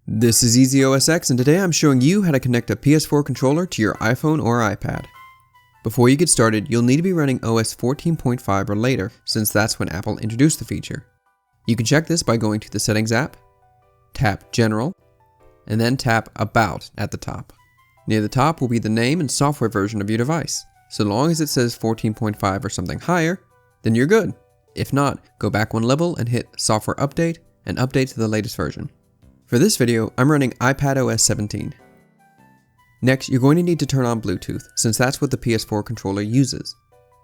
This is EasyOSX, and today I'm showing you how to connect a PS4 controller to your iPhone or iPad. Before you get started, you'll need to be running OS 14.5 or later, since that's when Apple introduced the feature. You can check this by going to the Settings app, tap General, and then tap About at the top. Near the top will be the name and software version of your device. So long as it says 14.5 or something higher, then you're good. If not, go back one level and hit Software Update and update to the latest version. For this video, I'm running iPadOS 17. Next, you're going to need to turn on Bluetooth, since that's what the PS4 controller uses.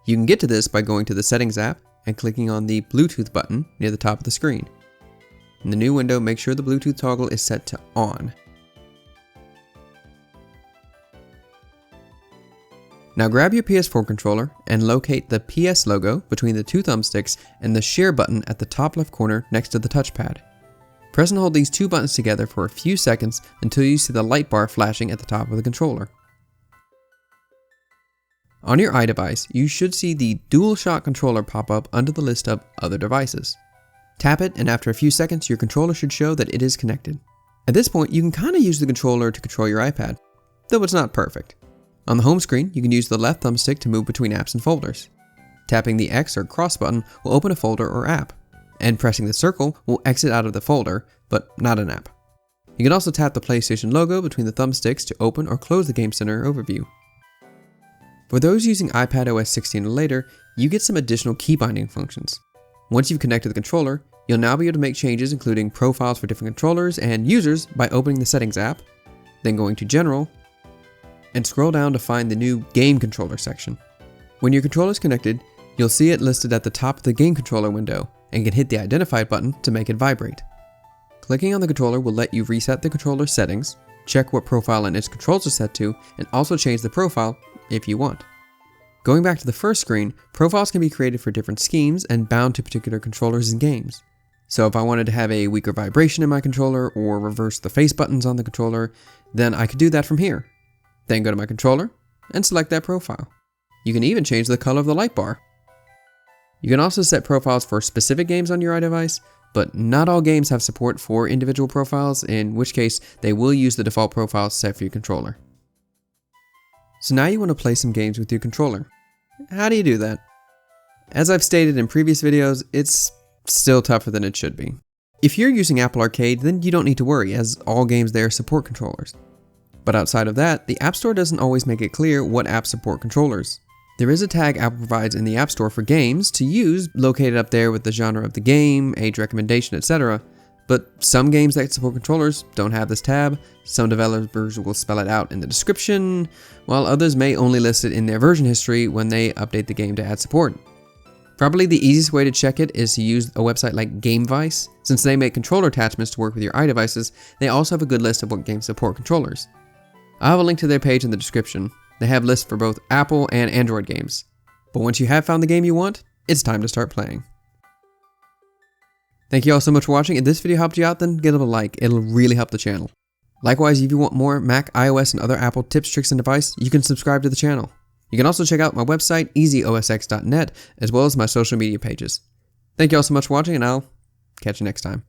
You can get to this by going to the Settings app and clicking on the Bluetooth button near the top of the screen. In the new window, make sure the Bluetooth toggle is set to On. Now grab your PS4 controller and locate the PS logo between the two thumbsticks and the Share button at the top left corner next to the touchpad. Press and hold these two buttons together for a few seconds until you see the light bar flashing at the top of the controller. On your iDevice, you should see the DualShock controller pop up under the list of other devices. Tap it, and after a few seconds, your controller should show that it is connected. At this point, you can kind of use the controller to control your iPad, though it's not perfect. On the home screen, you can use the left thumbstick to move between apps and folders. Tapping the X or cross button will open a folder or app, and pressing the circle will exit out of the folder, but not an app. You can also tap the PlayStation logo between the thumbsticks to open or close the Game Center overview. For those using iPadOS 16 or later, you get some additional keybinding functions. Once you've connected the controller, you'll now be able to make changes including profiles for different controllers and users by opening the Settings app, then going to General, and scroll down to find the new Game Controller section. When your controller is connected, you'll see it listed at the top of the Game Controller window, and can hit the Identify button to make it vibrate. Clicking on the controller will let you reset the controller's settings, check what profile and its controls are set to, and also change the profile if you want. Going back to the first screen, profiles can be created for different schemes and bound to particular controllers and games. So if I wanted to have a weaker vibration in my controller or reverse the face buttons on the controller, then I could do that from here. Then go to my controller and select that profile. You can even change the color of the light bar. You can also set profiles for specific games on your iDevice, but not all games have support for individual profiles, in which case they will use the default profiles set for your controller. So now you want to play some games with your controller. How do you do that? As I've stated in previous videos, it's still tougher than it should be. If you're using Apple Arcade, then you don't need to worry, as all games there support controllers. But outside of that, the App Store doesn't always make it clear what apps support controllers. There is a tag Apple provides in the App Store for games to use, located up there with the genre of the game, age recommendation, etc. But some games that support controllers don't have this tab. Some developers will spell it out in the description, while others may only list it in their version history when they update the game to add support. Probably the easiest way to check it is to use a website like GameVice. Since they make controller attachments to work with your iDevices, they also have a good list of what games support controllers. I'll have a link to their page in the description. They have lists for both Apple and Android games. But once you have found the game you want, it's time to start playing. Thank you all so much for watching. If this video helped you out, then give it a like. It'll really help the channel. Likewise, if you want more Mac, iOS, and other Apple tips, tricks, and advice, you can subscribe to the channel. You can also check out my website, EasyOSX.net, as well as my social media pages. Thank you all so much for watching, and I'll catch you next time.